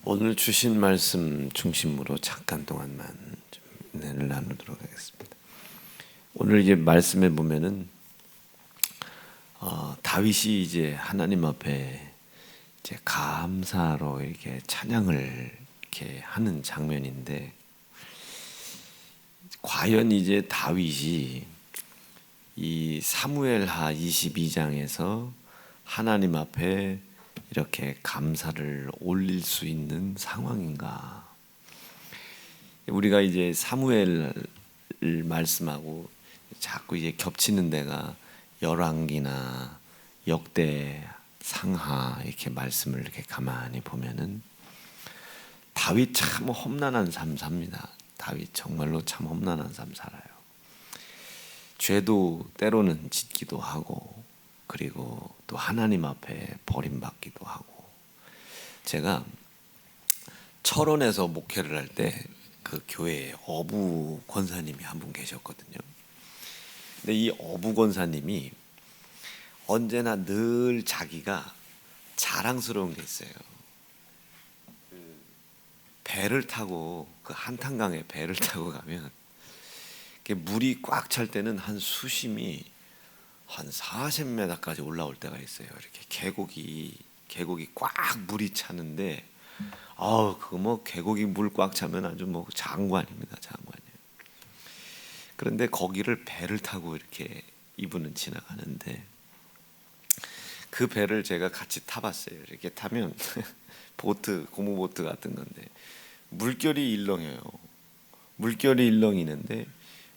오늘 주신 말씀 중심으로 잠깐 동안만 좀 은혜를 나누도록 하겠습니다. 오늘 이제 말씀에 보면은 다윗이 이제 하나님 앞에 이제 감사로 이렇게 찬양을 이렇게 하는 장면인데, 과연 이제 다윗이 이 사무엘하 22장에서 하나님 앞에 이렇게 감사를 올릴 수 있는 상황인가? 우리가 이제 사무엘 말씀하고 자꾸 이제 겹치는 데가 열왕기나 역대 상하 이렇게 말씀을 이렇게 가만히 보면은 다윗 참 험난한 삶 삽니다. 다윗 정말로 참 험난한 삶 살아요. 죄도 때로는 짓기도 하고, 그리고 또 하나님 앞에 버림받기도 하고. 제가 철원에서 목회를 할 때 그 교회에 어부 권사님이 한 분 계셨거든요. 근데 이 어부 권사님이 언제나 늘 자기가 자랑스러운 게 있어요. 배를 타고 그 한탄강에 배를 타고 가면 물이 꽉 찰 때는 한 수심이 한 40m까지 올라올 때가 있어요. 이렇게 계곡이 꽉 물이 차는데, 그거 뭐 계곡이 물 꽉 차면 아주 뭐 장관입니다, 장관이에요. 그런데 거기를 배를 타고 이렇게 이분은 지나가는데, 그 배를 제가 같이 타봤어요. 이렇게 타면 보트, 고무보트 같은 건데 물결이 일렁여요. 물결이 일렁이는데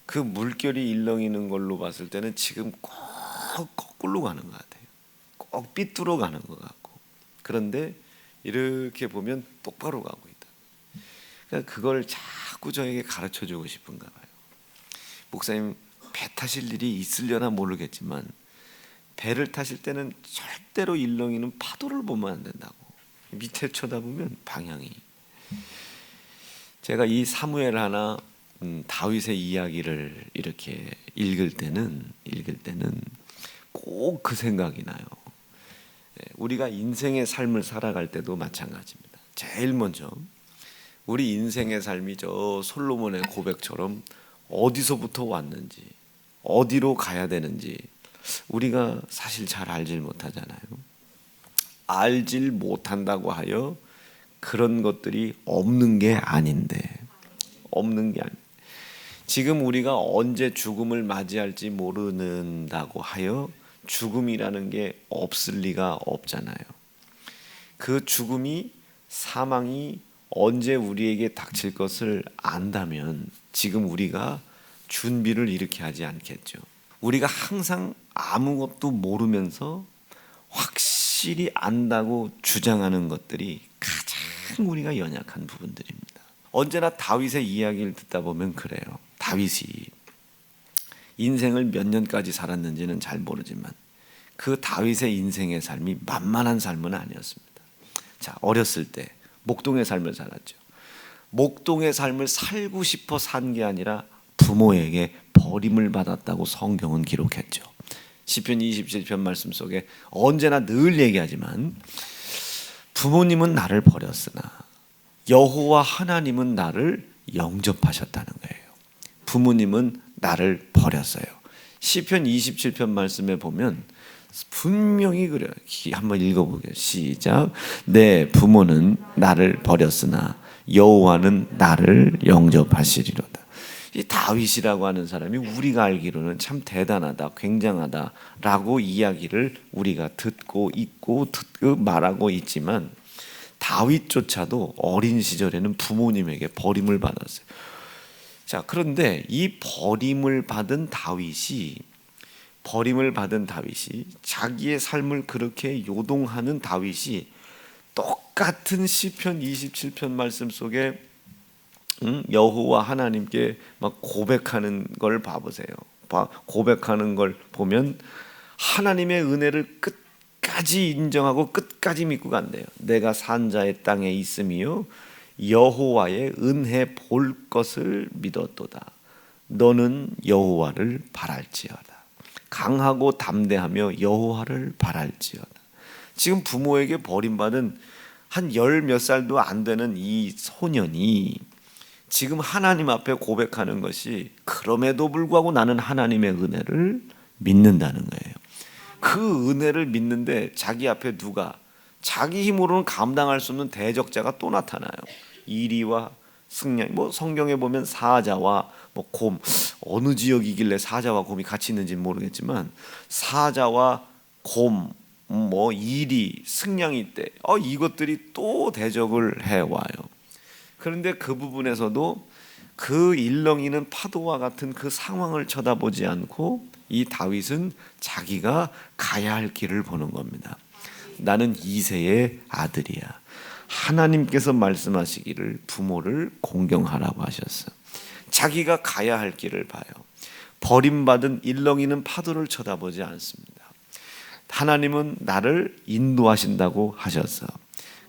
그 물결이 일렁이는 걸로 봤을 때는 지금 꼭 거꾸로 가는 것 같아요. 꼭 삐뚤어 가는 것 같고. 그런데 이렇게 보면 똑바로 가고 있다. 그러니까 그걸 자꾸 저에게 가르쳐주고 싶은가 봐요. 목사님, 배 타실 일이 있으려나 모르겠지만 배를 타실 때는 절대로 일렁이는 파도를 보면 안 된다고. 밑에 쳐다보면 방향이. 제가 이 사무엘 하나 다윗의 이야기를 이렇게 읽을 때는 꼭 그 생각이 나요. 우리가 인생의 삶을 살아갈 때도 마찬가지입니다. 제일 먼저 우리 인생의 삶이 저 솔로몬의 고백처럼 어디서부터 왔는지, 어디로 가야 되는지 우리가 사실 잘 알질 못하잖아요. 알질 못한다고 하여 그런 것들이 없는 게 아닌데, 지금 우리가 언제 죽음을 맞이할지 모른다고 하여 죽음이라는 게 없을 리가 없잖아요. 그 죽음이, 사망이 언제 우리에게 닥칠 것을 안다면 지금 우리가 준비를 이렇게 하지 않겠죠. 우리가 항상 아무것도 모르면서 확실히 안다고 주장하는 것들이 가장 우리가 연약한 부분들입니다. 언제나 다윗의 이야기를 듣다 보면 그래요. 다윗이 인생을 몇 년까지 살았는지는 잘 모르지만 그 다윗의 인생의 삶이 만만한 삶은 아니었습니다. 자, 어렸을 때 목동의 삶을 살았죠. 목동의 삶을 살고 싶어 산 게 아니라 부모에게 버림을 받았다고 성경은 기록했죠. 시편 27편 말씀 속에 언제나 늘 얘기하지만 부모님은 나를 버렸으나 여호와 하나님은 나를 영접하셨다는 거예요. 부모님은 나를 버렸어요. 시편 27편 말씀에 보면 분명히 그래요. 한번 읽어보게요. 시작. 내 부모는 나를 버렸으나 여호와는 나를 영접하시리로다. 이 다윗이라고 하는 사람이 우리가 알기로는 참 대단하다, 굉장하다라고 이야기를 우리가 듣고 있고 말하고 있지만, 다윗조차도 어린 시절에는 부모님에게 버림을 받았어요. 자, 그런데 이 버림을 받은 다윗이 자기의 삶을 그렇게 요동하는 다윗이 똑같은 시편 27편 말씀 속에 여호와 하나님께 막 고백하는 걸 봐보세요. 고백하는 걸 보면 하나님의 은혜를 끝까지 인정하고 끝까지 믿고 간대요. 내가 산자의 땅에 있으며 여호와의 은혜 볼 것을 믿었도다. 너는 여호와를 바랄지어다. 강하고 담대하며 여호와를 바랄지어다. 지금 부모에게 버림받은 한 열 몇 살도 안 되는 이 소년이 지금 하나님 앞에 고백하는 것이 그럼에도 불구하고 나는 하나님의 은혜를 믿는다는 거예요. 그 은혜를 믿는데 자기 앞에 누가 자기 힘으로는 감당할 수 없는 대적자가 또 나타나요. 이리와 승냥, 뭐 성경에 보면 사자와 뭐 곰, 어느 지역이길래 사자와 곰이 같이 있는지는 모르겠지만 사자와 곰, 뭐 이리, 승냥이 있대. 이것들이 또 대적을 해와요. 그런데 그 부분에서도 그 일렁이는 파도와 같은 그 상황을 쳐다보지 않고 이 다윗은 자기가 가야 할 길을 보는 겁니다. 나는 이새의 아들이야. 하나님께서 말씀하시기를 부모를 공경하라고 하셨어. 자기가 가야 할 길을 봐요. 버림받은 일렁이는 파도를 쳐다보지 않습니다. 하나님은 나를 인도하신다고 하셨어.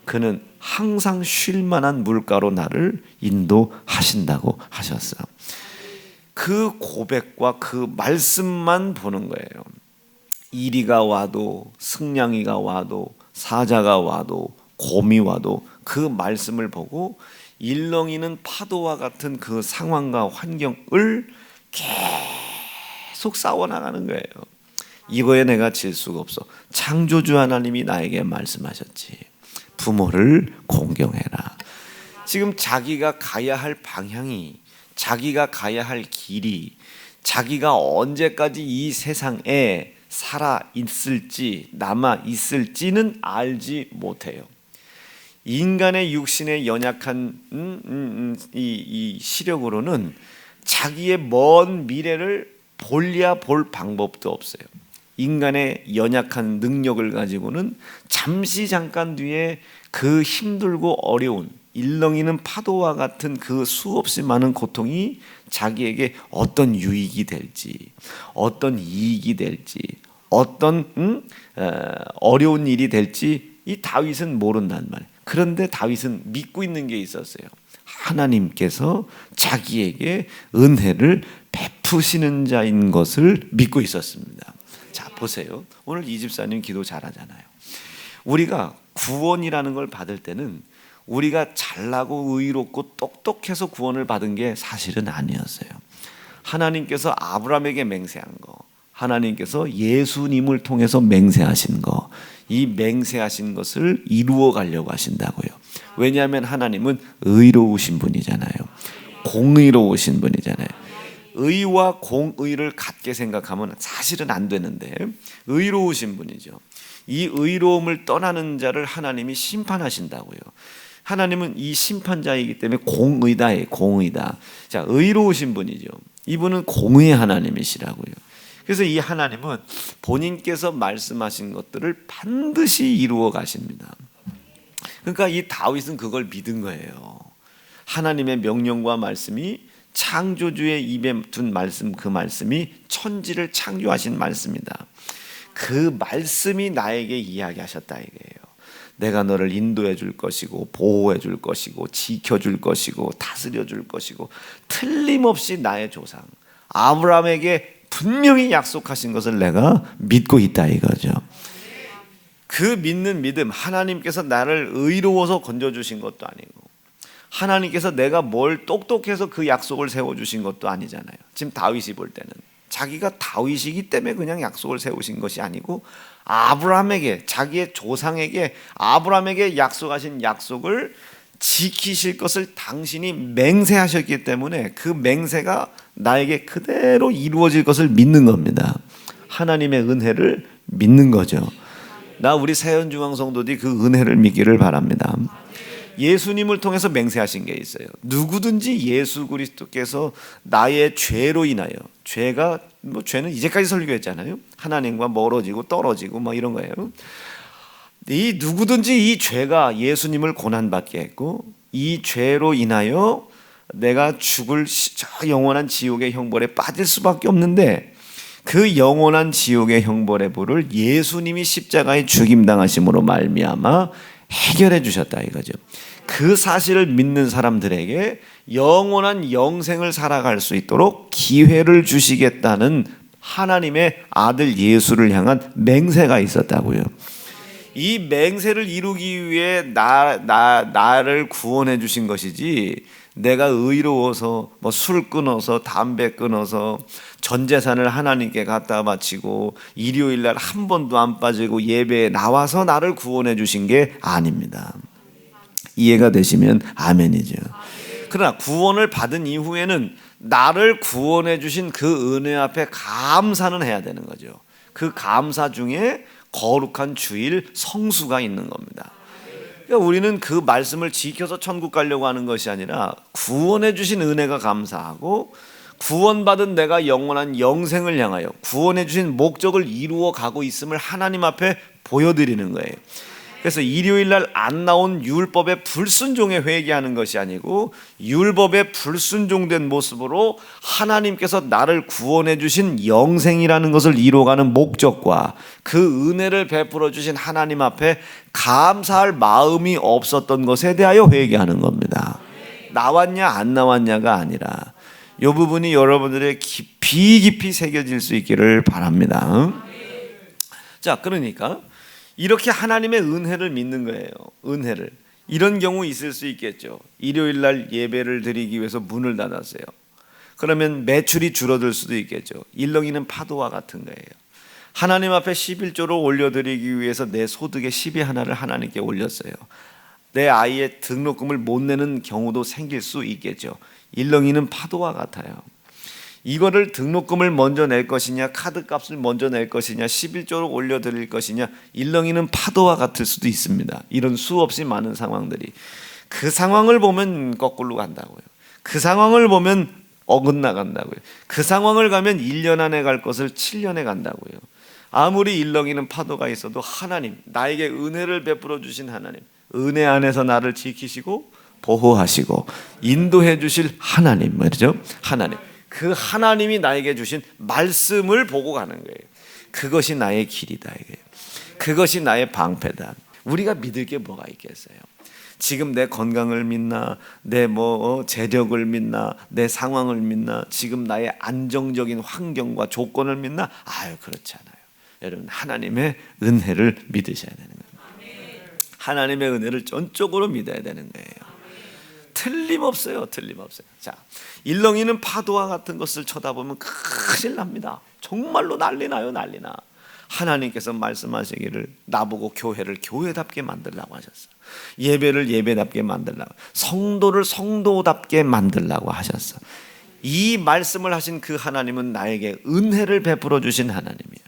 그는 항상 쉴 만한 물가로 나를 인도하신다고 하셨어. 그 고백과 그 말씀만 보는 거예요. 이리가 와도 승냥이가 와도 사자가 와도 곰이 와도 그 말씀을 보고 일렁이는 파도와 같은 그 상황과 환경을 계속 싸워나가는 거예요. 이거에 내가 질 수가 없어. 창조주 하나님이 나에게 말씀하셨지. 부모를 공경해라. 지금 자기가 가야 할 방향이, 자기가 가야 할 길이, 자기가 언제까지 이 세상에 살아 있을지, 남아 있을지는 알지 못해요. 인간의 육신의 연약한 이 시력으로는 자기의 먼 미래를 볼랴 볼 방법도 없어요. 인간의 연약한 능력을 가지고는 잠시 잠깐 뒤에 그 힘들고 어려운 일렁이는 파도와 같은 그 수없이 많은 고통이 자기에게 어떤 유익이 될지, 어떤 이익이 될지, 어떤 어려운 일이 될지 이 다윗은 모른단 말이에요. 그런데 다윗은 믿고 있는 게 있었어요. 하나님께서 자기에게 은혜를 베푸시는 자인 것을 믿고 있었습니다. 자, 보세요. 오늘 이 집사님 기도 잘하잖아요. 우리가 구원이라는 걸 받을 때는 우리가 잘나고 의롭고 똑똑해서 구원을 받은 게 사실은 아니었어요. 하나님께서 아브라함에게 맹세한 거, 하나님께서 예수님을 통해서 맹세하신 거, 이 맹세하신 것을 이루어 가려고 하신다고요. 왜냐하면 하나님은 의로우신 분이잖아요. 공의로우신 분이잖아요. 의와 공의를 같게 생각하면 사실은 안 되는데 의로우신 분이죠. 이 의로움을 떠나는 자를 하나님이 심판하신다고요. 하나님은 이 심판자이기 때문에 공의다예요. 공의다. 자, 의로우신 분이죠. 이분은 공의의 하나님이시라고요. 그래서 이 하나님은 본인께서 말씀하신 것들을 반드시 이루어 가십니다. 그러니까 이 다윗은 그걸 믿은 거예요. 하나님의 명령과 말씀이 창조주의 입에 둔 말씀, 그 말씀이 천지를 창조하신 말씀이다. 그 말씀이 나에게 이야기하셨다 이거예요. 내가 너를 인도해 줄 것이고 보호해 줄 것이고 지켜 줄 것이고 다스려 줄 것이고 틀림없이 나의 조상 아브라함에게 분명히 약속하신 것을 내가 믿고 있다 이거죠. 그 믿는 믿음, 하나님께서 나를 의로워서 건져주신 것도 아니고 하나님께서 내가 뭘 똑똑해서 그 약속을 세워주신 것도 아니잖아요. 지금 다윗이 볼 때는 자기가 다윗이기 때문에 그냥 약속을 세우신 것이 아니고 아브라함에게, 자기의 조상에게 아브라함에게 약속하신 약속을 지키실 것을 당신이 맹세하셨기 때문에 그 맹세가 나에게 그대로 이루어질 것을 믿는 겁니다. 하나님의 은혜를 믿는 거죠. 우리 세연중앙성도들이 그 은혜를 믿기를 바랍니다. 예수님을 통해서 맹세하신 게 있어요. 누구든지 예수 그리스도께서 나의 죄로 인하여, 죄가 죄는 이제까지 설교했잖아요. 하나님과 멀어지고 떨어지고 이런 거예요. 이 누구든지 이 죄가 예수님을 고난받게 했고 이 죄로 인하여 내가 죽을 저 영원한 지옥의 형벌에 빠질 수밖에 없는데 그 영원한 지옥의 형벌의 불을 예수님이 십자가에 죽임당하심으로 말미암아 해결해 주셨다 이거죠. 그 사실을 믿는 사람들에게 영원한 영생을 살아갈 수 있도록 기회를 주시겠다는 하나님의 아들 예수를 향한 맹세가 있었다고요. 이 맹세를 이루기 위해 나를 구원해 주신 것이지, 내가 의로워서 뭐 술 끊어서 담배 끊어서 전 재산을 하나님께 갖다 바치고 일요일 날 한 번도 안 빠지고 예배에 나와서 나를 구원해 주신 게 아닙니다. 이해가 되시면 아멘이죠. 그러나 구원을 받은 이후에는 나를 구원해 주신 그 은혜 앞에 감사는 해야 되는 거죠. 그 감사 중에 거룩한 주일 성수가 있는 겁니다. 그러니까 우리는 그 말씀을 지켜서 천국 가려고 하는 것이 아니라 구원해 주신 은혜가 감사하고 구원받은 내가 영원한 영생을 향하여 구원해 주신 목적을 이루어 가고 있음을 하나님 앞에 보여드리는 거예요. 그래서 일요일 날 안 나온 율법에 불순종에 회개하는 것이 아니고 율법에 불순종된 모습으로 하나님께서 나를 구원해 주신 영생이라는 것을 이루어가는 목적과 그 은혜를 베풀어 주신 하나님 앞에 감사할 마음이 없었던 것에 대하여 회개하는 겁니다. 나왔냐 안 나왔냐가 아니라 이 부분이 여러분들의 깊이 새겨질 수 있기를 바랍니다. 자, 그러니까 이렇게 하나님의 은혜를 믿는 거예요. 은혜를. 이런 경우 있을 수 있겠죠. 일요일 날 예배를 드리기 위해서 문을 닫았어요. 그러면 매출이 줄어들 수도 있겠죠. 일렁이는 파도와 같은 거예요. 하나님 앞에 11조를 올려드리기 위해서 내 소득의 10의 하나를 하나님께 올렸어요. 내 아이의 등록금을 못 내는 경우도 생길 수 있겠죠. 일렁이는 파도와 같아요. 이거를 등록금을 먼저 낼 것이냐, 카드값을 먼저 낼 것이냐, 11조를 올려드릴 것이냐, 일렁이는 파도와 같을 수도 있습니다. 이런 수없이 많은 상황들이. 그 상황을 보면 거꾸로 간다고요. 그 상황을 보면 어긋나간다고요. 그 상황을 가면 1년 안에 갈 것을 7년에 간다고요. 아무리 일렁이는 파도가 있어도 하나님, 나에게 은혜를 베풀어 주신 하나님, 은혜 안에서 나를 지키시고 보호하시고 인도해 주실 하나님 말이죠. 하나님. 그 하나님이 나에게 주신 말씀을 보고 가는 거예요. 그것이 나의 길이다 이거예요. 그것이 나의 방패다. 우리가 믿을 게 뭐가 있겠어요? 지금 내 건강을 믿나, 내 재력을 믿나, 내 상황을 믿나, 지금 나의 안정적인 환경과 조건을 믿나? 아유, 그렇지 않아요. 여러분, 하나님의 은혜를 믿으셔야 되는 거예요. 하나님의 은혜를 전적으로 믿어야 되는 거예요. 틀림없어요. 틀림없어요. 자, 일렁이는 파도와 같은 것을 쳐다보면 큰일 납니다. 정말로 난리 나요. 난리 나. 하나님께서 말씀하시기를 나보고 교회를 교회답게 만들라고 하셨어요. 예배를 예배답게 만들라고, 성도를 성도답게 만들라고 하셨어요. 이 말씀을 하신 그 하나님은 나에게 은혜를 베풀어 주신 하나님이에요.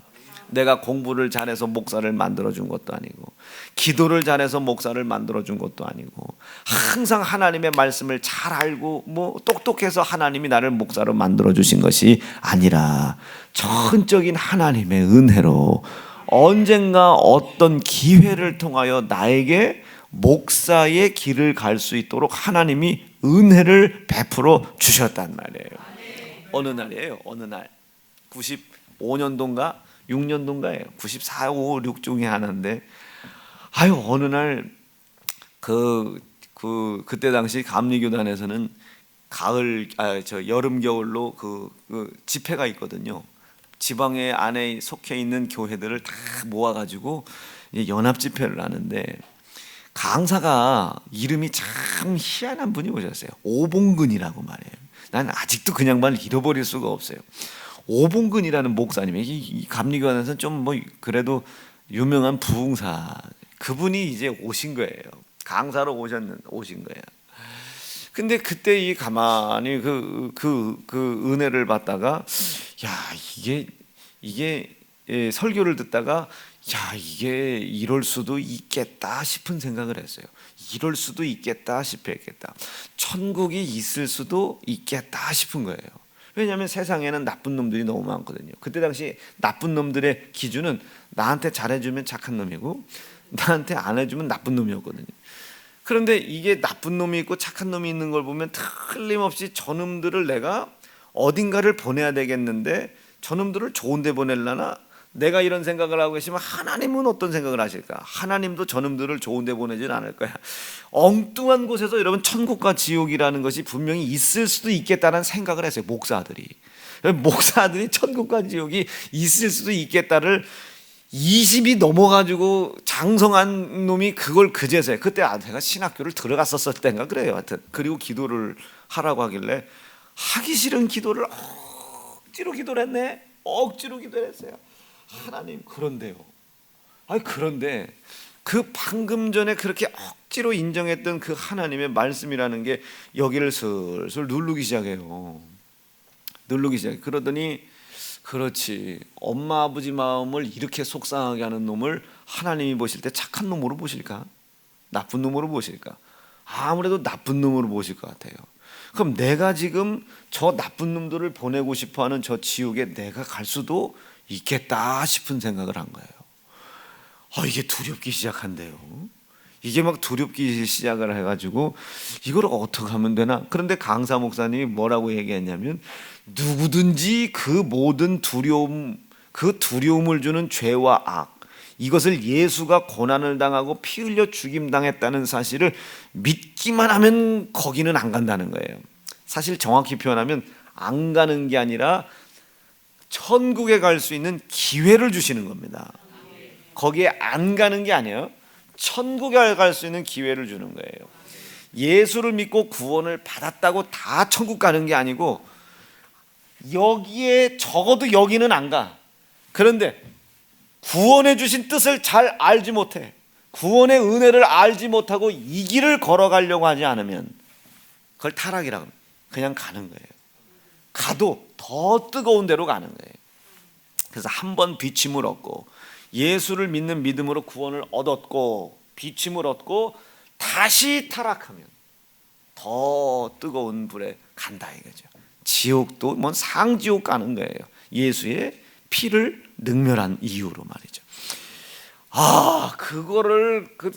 내가 공부를 잘해서 목사를 만들어준 것도 아니고, 기도를 잘해서 목사를 만들어준 것도 아니고, 항상 하나님의 말씀을 잘 알고 똑똑해서 하나님이 나를 목사로 만들어주신 것이 아니라 전적인 하나님의 은혜로 언젠가 어떤 기회를 통하여 나에게 목사의 길을 갈 수 있도록 하나님이 은혜를 베풀어 주셨단 말이에요. 어느 날이에요? 어느 날 95년도인가 6년도인가요? 94, 5, 6 중에 하나인데, 어느 날 그때 당시 감리교단에서는 여름 겨울로 그 집회가 있거든요. 지방에 안에 속해 있는 교회들을 다 모아가지고 연합 집회를 하는데, 강사가 이름이 참 희한한 분이 오셨어요. 오봉근이라고 말해요. 난 아직도 그 양반을 잃어버릴 수가 없어요. 오봉근이라는 목사님이 이 감리교단에서는 좀 그래도 유명한 부흥사, 그분이 이제 오신 거예요. 강사로 오신 거예요. 근데 그때 이 가만히 그 은혜를 받다가, 이게 설교를 듣다가, 이게 이럴 수도 있겠다 싶은 생각을 했어요. 이럴 수도 있겠다 싶었겠다. 천국이 있을 수도 있겠다 싶은 거예요. 왜냐하면 세상에는 나쁜 놈들이 너무 많거든요. 그때 당시 나쁜 놈들의 기준은 나한테 잘해주면 착한 놈이고 나한테 안 해주면 나쁜 놈이었거든요. 그런데 이게 나쁜 놈이 있고 착한 놈이 있는 걸 보면 틀림없이 저놈들을 내가 어딘가를 보내야 되겠는데, 저놈들을 좋은 데 보내려나? 내가 이런 생각을 하고 계시면 하나님은 어떤 생각을 하실까? 하나님도 저놈들을 좋은 데 보내진 않을 거야. 엉뚱한 곳에서 여러분 천국과 지옥이라는 것이 분명히 있을 수도 있겠다는 생각을 했어요. 목사들이 천국과 지옥이 있을 수도 있겠다를 20이 넘어가지고 장성한 놈이 그걸 그제서야, 그때 내가 신학교를 들어갔었을 때인가 그래요. 하여튼 그리고 기도를 하라고 하길래 하기 싫은 기도를 억지로 기도를 했네. 억지로 기도를 했어요. 하나님, 그런데요. 그런데 그 방금 전에 그렇게 억지로 인정했던 그 하나님의 말씀이라는 게 여기를 슬슬 누르기 시작해요. 누르기 시작해. 그러더니 그렇지, 엄마 아버지 마음을 이렇게 속상하게 하는 놈을 하나님이 보실 때 착한 놈으로 보실까? 나쁜 놈으로 보실까? 아무래도 나쁜 놈으로 보실 것 같아요. 그럼 내가 지금 저 나쁜 놈들을 보내고 싶어하는 저 지옥에 내가 갈 수도 있겠다 싶은 생각을 한 거예요. 이게 두렵기 시작한대요. 이게 막 두렵기 시작을 해가지고 이걸 어떻게 하면 되나? 그런데 강사 목사님이 뭐라고 얘기했냐면, 누구든지 그 모든 두려움, 그 두려움을 주는 죄와 악, 이것을 예수가 고난을 당하고 피 흘려 죽임당했다는 사실을 믿기만 하면 거기는 안 간다는 거예요. 사실 정확히 표현하면 안 가는 게 아니라 천국에 갈 수 있는 기회를 주시는 겁니다. 거기에 안 가는 게 아니에요. 천국에 갈 수 있는 기회를 주는 거예요. 예수를 믿고 구원을 받았다고 다 천국 가는 게 아니고, 여기에 적어도 여기는 안 가. 그런데 구원해 주신 뜻을 잘 알지 못해, 구원의 은혜를 알지 못하고 이 길을 걸어가려고 하지 않으면 그걸 타락이라고 합니다. 그냥 가는 거예요. 가도 더 뜨거운 데로 가는 거예요. 그래서 한번 비침을 얻고 예수를 믿는 믿음으로 구원을 얻었고 비침을 얻고 다시 타락하면 더 뜨거운 불에 간다 이거죠. 지옥도 뭔 상지옥 가는 거예요. 예수의 피를 능멸한 이유로 말이죠.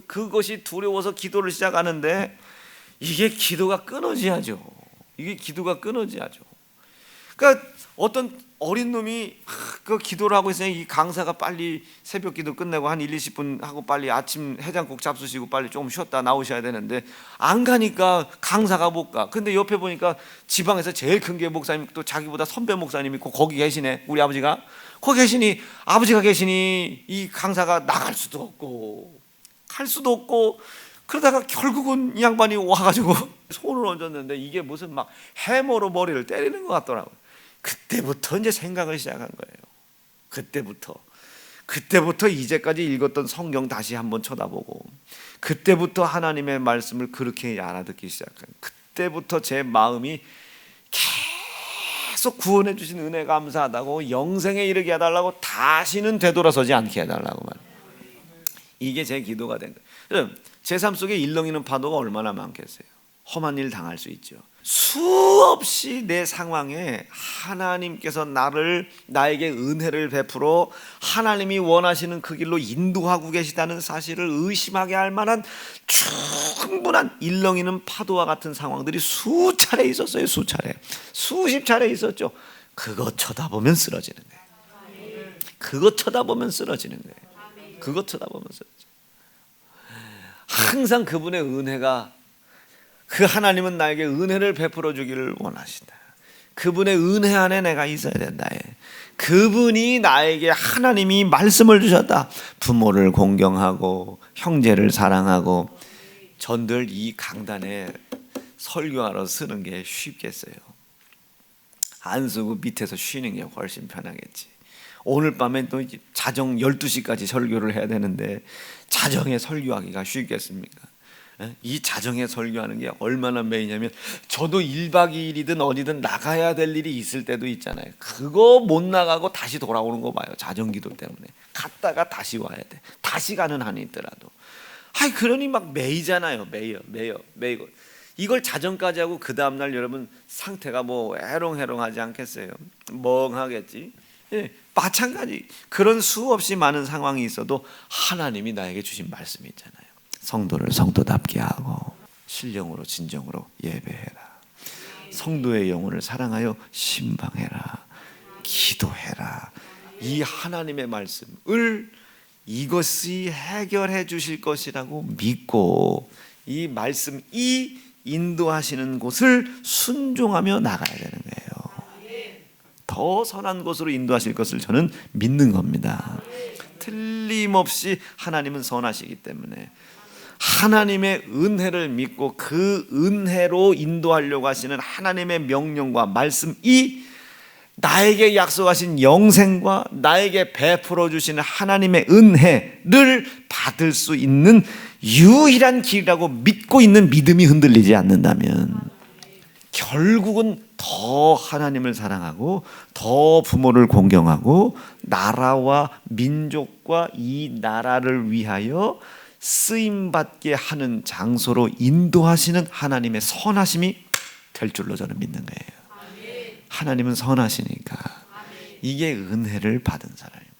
그것이 두려워서 기도를 시작하는데 이게 기도가 끊어지야죠. 이게 기도가 끊어지야죠. 그러니까 어떤 어린 놈이 그 기도를 하고 있으니 이 강사가 빨리 새벽 기도 끝내고 한 1, 20분 하고 빨리 아침 해장국 잡수시고 빨리 좀 쉬었다 나오셔야 되는데 안 가니까 강사가 못 가. 근데 옆에 보니까 지방에서 제일 큰 게 목사님, 또 자기보다 선배 목사님 있고 거기 계시네. 우리 아버지가 거기 계시니, 아버지가 계시니 이 강사가 나갈 수도 없고 갈 수도 없고, 그러다가 결국은 이 양반이 와가지고 손을 얹었는데 이게 무슨 막 해머로 머리를 때리는 것 같더라고요. 그때부터 이제 생각을 시작한 거예요. 그때부터 이제까지 읽었던 성경 다시 한번 쳐다보고, 그때부터 하나님의 말씀을 그렇게 알아듣기 시작한, 그때부터 제 마음이 계속 구원해 주신 은혜 감사하다고, 영생에 이르게 해달라고, 다시는 되돌아서지 않게 해달라고 말이에요. 이게 제 기도가 된 거예요. 제 삶 속에 일렁이는 파도가 얼마나 많겠어요. 험한 일 당할 수 있죠. 수없이 내 상황에 하나님께서 나에게 은혜를 베풀어 하나님이 원하시는 그 길로 인도하고 계시다는 사실을 의심하게 할 만한 충분한 일렁이는 파도와 같은 상황들이 수차례 있었어요. 수십 차례 있었죠. 그거 쳐다보면 쓰러지는 거예요. 그거 쳐다보면 쓰러지는 거예요. 항상 그분의 은혜가, 그 하나님은 나에게 은혜를 베풀어 주기를 원하신다. 그분의 은혜 안에 내가 있어야 된다. 그분이 나에게, 하나님이 말씀을 주셨다. 부모를 공경하고 형제를 사랑하고. 전들 이 강단에 설교하러 쓰는 게 쉽겠어요? 안 쓰고 밑에서 쉬는 게 훨씬 편하겠지. 오늘 밤에 또 자정 12시까지 설교를 해야 되는데 자정에 설교하기가 쉽겠습니까? 이 자정에 설교하는 게 얼마나 매이냐면, 저도 1박 2일이든 어디든 나가야 될 일이 있을 때도 있잖아요. 그거 못 나가고 다시 돌아오는 거 봐요. 자정기도 때문에 갔다가 다시 와야 돼. 다시 가는 한이 있더라도. 그러니 막 매이잖아요. 매이고 이걸 자정까지 하고 그 다음날 여러분 상태가 뭐 해롱해롱하지 않겠어요? 멍하겠지. 마찬가지. 그런 수없이 많은 상황이 있어도 하나님이 나에게 주신 말씀이 있잖아요. 성도를 성도답게 하고 신령으로 진정으로 예배해라. 성도의 영혼을 사랑하여 신방해라. 기도해라. 이 하나님의 말씀을, 이것이 해결해 주실 것이라고 믿고 이 말씀이 인도하시는 곳을 순종하며 나가야 되는 거예요. 더 더 선한 곳으로 인도하실 것을 저는 믿는 겁니다. 틀림없이 하나님은 선하시기 때문에 하나님의 은혜를 믿고 그 은혜로 인도하려고 하시는 하나님의 명령과 말씀이 나에게 약속하신 영생과 나에게 베풀어 주시는 하나님의 은혜를 받을 수 있는 유일한 길이라고 믿고 있는 믿음이 흔들리지 않는다면 결국은 더 하나님을 사랑하고 더 부모를 공경하고 나라와 민족과 이 나라를 위하여 쓰임받게 하는 장소로 인도하시는 하나님의 선하심이 될 줄로 저는 믿는 거예요. 하나님은 선하시니까 이게 은혜를 받은 사람입니다.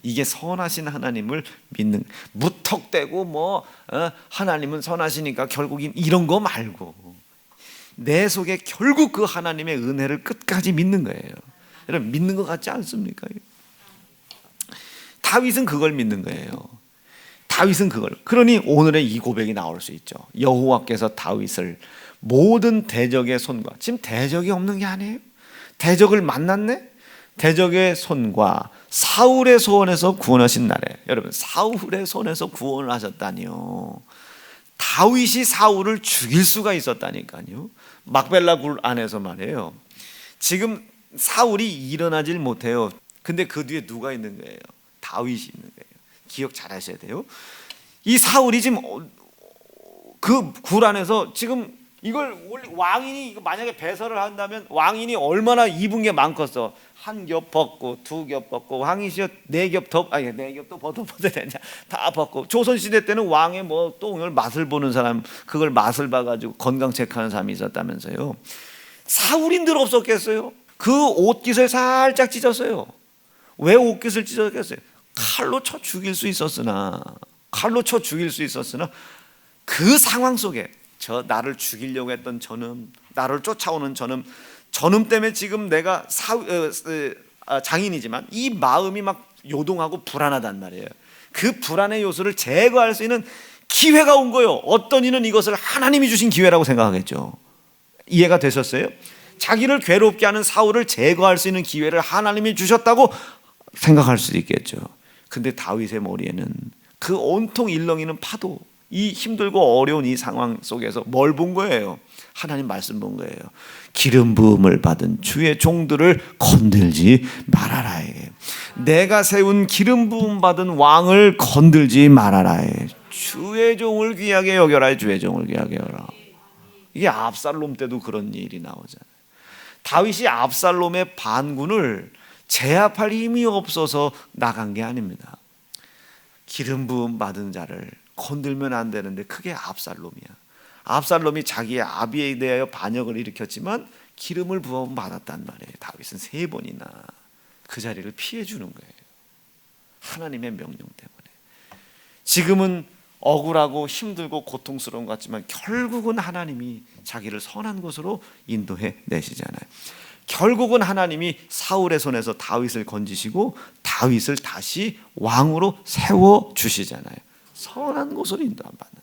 이게 선하신 하나님을 믿는, 무턱대고 하나님은 선하시니까 결국엔 이런 거 말고 내 속에 결국 그 하나님의 은혜를 끝까지 믿는 거예요. 여러분 믿는 것 같지 않습니까? 다윗은 그걸 믿는 거예요. 다윗은 그걸. 그러니 오늘의 이 고백이 나올 수 있죠. 여호와께서 다윗을 모든 대적의 손과, 지금 대적이 없는 게 아니에요. 대적을 만났네. 대적의 손과 사울의 손에서 구원하신 날에, 여러분 사울의 손에서 구원을 하셨다니요. 다윗이 사울을 죽일 수가 있었다니까요. 막벨라 굴 안에서 말이에요. 지금 사울이 일어나질 못해요. 근데 그 뒤에 누가 있는 거예요? 다윗이 있는 거예요. 기억 잘 하셔야 돼요. 이 사울이 지금 그 굴 안에서 지금 이걸 왕인이 만약에 배설을 한다면 왕인이 얼마나 입은 게 많겠어. 한 겹 벗고 두 겹 벗고 왕이시여 네 겹도 벗어야 되냐 다 벗고. 조선시대 때는 왕의 똥을 맛을 보는 사람, 그걸 맛을 봐가지고 건강 체크하는 사람이 있었다면서요. 사울인들 없었겠어요? 그 옷깃을 살짝 찢었어요. 왜 옷깃을 찢었겠어요? 칼로 쳐 죽일 수 있었으나 그 상황 속에 나를 죽이려고 했던 저놈, 나를 쫓아오는 저놈 때문에 지금 내가 장인이지만 이 마음이 막 요동하고 불안하단 말이에요. 그 불안의 요소를 제거할 수 있는 기회가 온 거예요. 어떤 이는 이것을 하나님이 주신 기회라고 생각하겠죠. 이해가 되셨어요? 자기를 괴롭게 하는 사울을 제거할 수 있는 기회를 하나님이 주셨다고 생각할 수도 있겠죠. 근데 다윗의 머리에는 그 온통 일렁이는 파도, 이 힘들고 어려운 이 상황 속에서 뭘 본 거예요? 하나님 말씀 본 거예요. 기름 부음을 받은 주의 종들을 건들지 말아라. 내가 세운 기름 부음 받은 왕을 건들지 말아라. 주의 종을 귀하게 여겨라. 주의 종을 귀하게 여겨라. 이게 압살롬 때도 그런 일이 나오잖아요. 다윗이 압살롬의 반군을 제압할 힘이 없어서 나간 게 아닙니다. 기름 부음 받은 자를 건들면 안 되는데 그게 압살롬이야. 압살롬이 자기의 아비에 대하여 반역을 일으켰지만 기름을 부음 받았단 말이에요. 다윗은 3번이나 그 자리를 피해 주는 거예요. 하나님의 명령 때문에. 지금은 억울하고 힘들고 고통스러운 것 같지만 결국은 하나님이 자기를 선한 곳으로 인도해 내시잖아요. 결국은 하나님이 사울의 손에서 다윗을 건지시고 다윗을 다시 왕으로 세워주시잖아요. 선한 곳으로 인도 안 받는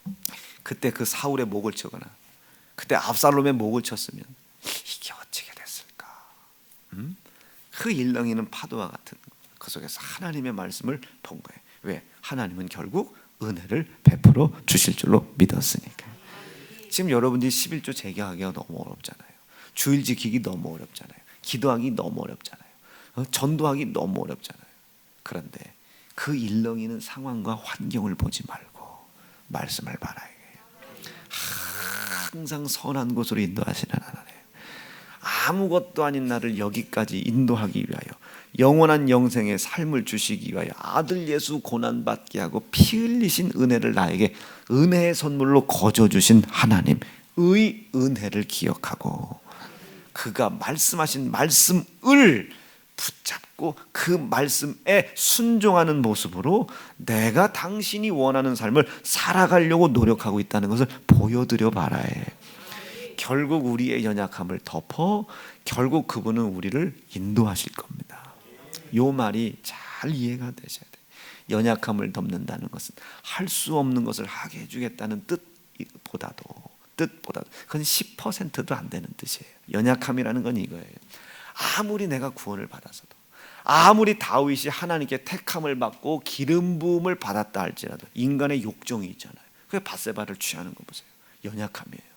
거예요. 그때 그 사울의 목을 치거나 그때 압살롬의 목을 쳤으면 이게 어찌게 됐을까? 그 일렁이는 파도와 같은 그 속에서 하나님의 말씀을 본 거예요. 왜? 하나님은 결국 은혜를 베풀어 주실 줄로 믿었으니까. 지금 여러분들이 11조 제기하기가 너무 어렵잖아요. 주일 지키기 너무 어렵잖아요. 기도하기 너무 어렵잖아요. 전도하기 너무 어렵잖아요. 그런데 그 일렁이는 상황과 환경을 보지 말고 말씀을 바라야 해요. 항상 선한 곳으로 인도하시는 하나님, 아무것도 아닌 나를 여기까지 인도하기 위하여 영원한 영생의 삶을 주시기 위하여 아들 예수 고난받게 하고 피 흘리신 은혜를 나에게 은혜의 선물로 거저 주신 하나님의 은혜를 기억하고 그가 말씀하신 말씀을 붙잡고 그 말씀에 순종하는 모습으로 내가 당신이 원하는 삶을 살아가려고 노력하고 있다는 것을 보여드려 봐라 해. 결국 우리의 연약함을 덮어 결국 그분은 우리를 인도하실 겁니다. 이 말이 잘 이해가 되셔야 돼요. 연약함을 덮는다는 것은 할 수 없는 것을 하게 해주겠다는 뜻보다도 그건 10%도 안 되는 뜻이에요. 연약함이라는 건 이거예요. 아무리 내가 구원을 받아서도, 아무리 다윗이 하나님께 택함을 받고 기름 부음을 받았다 할지라도 인간의 욕정이 있잖아요. 그게 밧세바를 취하는 거 보세요. 연약함이에요.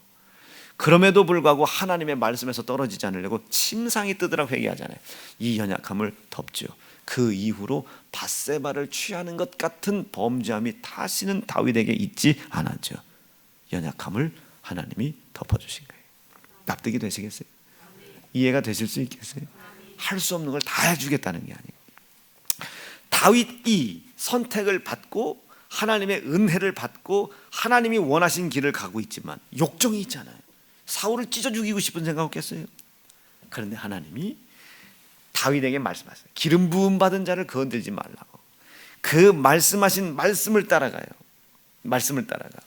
그럼에도 불구하고 하나님의 말씀에서 떨어지지 않으려고 침상이 뜨더라 회개하잖아요. 이 연약함을 덮죠. 그 이후로 밧세바를 취하는 것 같은 범죄함이 다시는 다윗에게 있지 않았죠. 연약함을 하나님이 덮어주신 거예요. 납득이 되시겠어요? 이해가 되실 수 있겠어요? 할 수 없는 걸 다 해주겠다는 게 아니에요. 다윗이 선택을 받고 하나님의 은혜를 받고 하나님이 원하신 길을 가고 있지만 욕정이 있잖아요. 사울을 찢어 죽이고 싶은 생각 없겠어요? 그런데 하나님이 다윗에게 말씀하셨어요. 기름 부음 받은 자를 건들지 말라고. 그 말씀하신 말씀을 따라가요. 말씀을 따라가.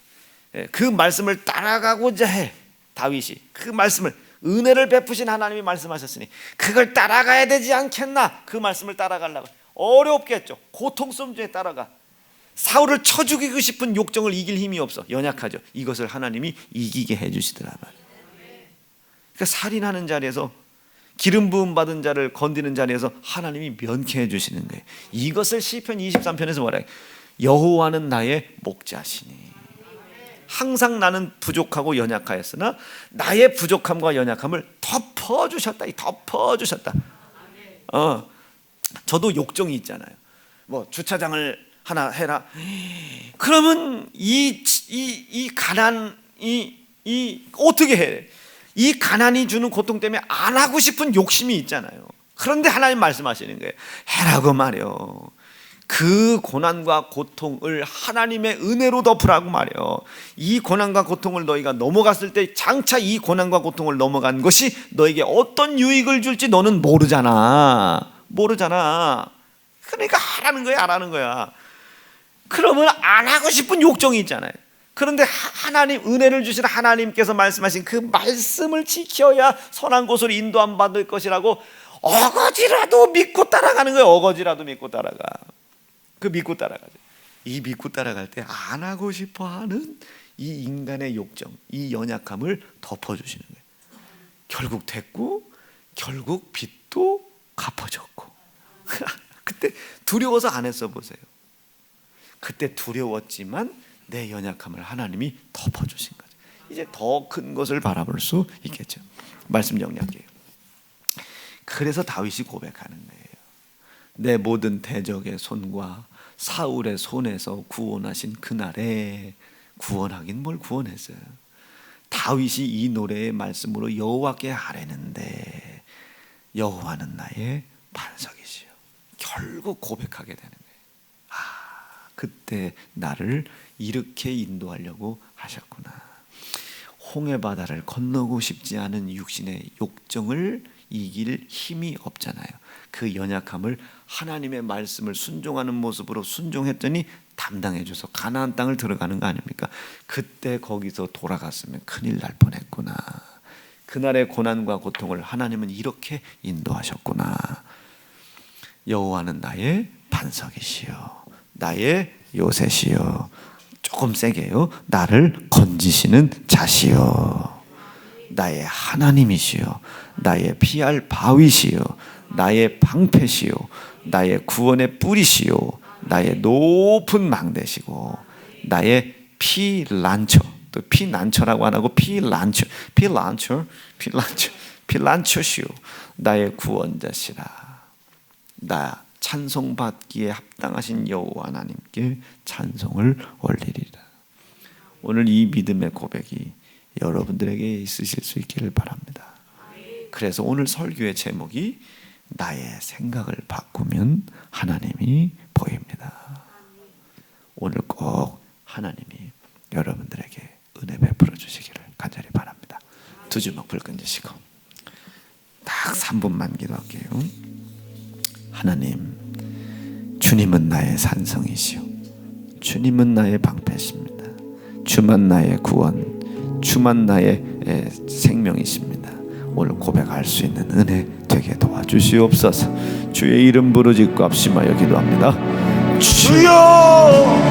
그 말씀을 따라가고자 해. 다윗이 그 말씀을, 은혜를 베푸신 하나님이 말씀하셨으니 그걸 따라가야 되지 않겠나. 그 말씀을 따라가려고. 어렵겠죠. 고통스러움 중에 따라가. 사울을 쳐 죽이고 싶은 욕정을 이길 힘이 없어. 연약하죠. 이것을 하나님이 이기게 해주시더라 말이에요. 그러니까 살인하는 자리에서, 기름 부음 받은 자를 건드리는 자리에서 하나님이 면케해 주시는 거예요. 이것을 시편 23편에서 뭐라 해요? 여호와는 나의 목자시니. 항상 나는 부족하고 연약하였으나 나의 부족함과 연약함을 덮어주셨다. 덮어주셨다. 저도 욕정이 있잖아요. 뭐 주차장을 하나 해라. 그러면 이 가난이 어떻게 해? 이 가난이 주는 고통 때문에 안 하고 싶은 욕심이 있잖아요. 그런데 하나님 말씀하시는 거예요. 해라고 말이요. 그 고난과 고통을 하나님의 은혜로 덮으라고 말이요. 이 고난과 고통을 너희가 넘어갔을 때 장차 이 고난과 고통을 넘어간 것이 너에게 어떤 유익을 줄지 너는 모르잖아. 그러니까 하라는 거야, 안 하는 거야. 그러면 안 하고 싶은 욕정이 있잖아요. 그런데 하나님, 은혜를 주신 하나님께서 말씀하신 그 말씀을 지켜야 선한 곳으로 인도함 받을 것이라고 어거지라도 믿고 따라가는 거예요. 어거지라도 믿고 따라가. 그 믿고 따라가죠. 이 믿고 따라갈 때 안 하고 싶어하는 이 인간의 욕정, 이 연약함을 덮어주시는 거예요. 결국 됐고, 결국 빚도 갚아줬고. 그때 두려워서 안 했어 보세요. 그때 두려웠지만 내 연약함을 하나님이 덮어주신 거죠. 이제 더 큰 것을 바라볼 수 있겠죠. 말씀 정리할게요. 그래서 다윗이 고백하는 거예요. 내 모든 대적의 손과 사울의 손에서 구원하신 그날에, 구원하긴 뭘 구원했어요. 다윗이 이 노래의 말씀으로 여호와께 아뢰는데 여호와는 나의 반석이시요. 결국 고백하게 되는 거예요. 그때 나를 이렇게 인도하려고 하셨구나. 홍해 바다를 건너고 싶지 않은 육신의 욕정을 이길 힘이 없잖아요. 그 연약함을 하나님의 말씀을 순종하는 모습으로 순종했더니 담당해줘서 가나안 땅을 들어가는 거 아닙니까? 그때 거기서 돌아갔으면 큰일 날 뻔했구나. 그날의 고난과 고통을 하나님은 이렇게 인도하셨구나. 여호와는 나의 반석이시여, 나의 요새시여. 조금 세게요. 나를 건지시는 자시여, 나의 하나님이시여, 나의 피할 바위시여, 나의 방패시여, 나의 구원의 뿌리시여, 나의 높은 망대시고, 나의 피란처. 또 피난처라고 안 하고 피란처시여, 나의 구원자시라. 나 찬송받기에 합당하신 여호와 하나님께 찬송을 올리리라. 오늘 이 믿음의 고백이 여러분들에게 있으실 수 있기를 바랍니다. 그래서 오늘 설교의 제목이 나의 생각을 바꾸면 하나님이 보입니다. 오늘 꼭 하나님이 여러분들에게 은혜 베풀어 주시기를 간절히 바랍니다. 두 주먹 불 끈지시고 딱 3분만 기도할게요. 하나님, 주님은 나의 산성이시오. 주님은 나의 방패십니다. 주만 나의 구원, 주만 나의 생명이십니다. 오늘 고백할 수 있는 은혜 되게 도와주시옵소서. 주의 이름 부르짖고 합심하여 기도합니다. 주여!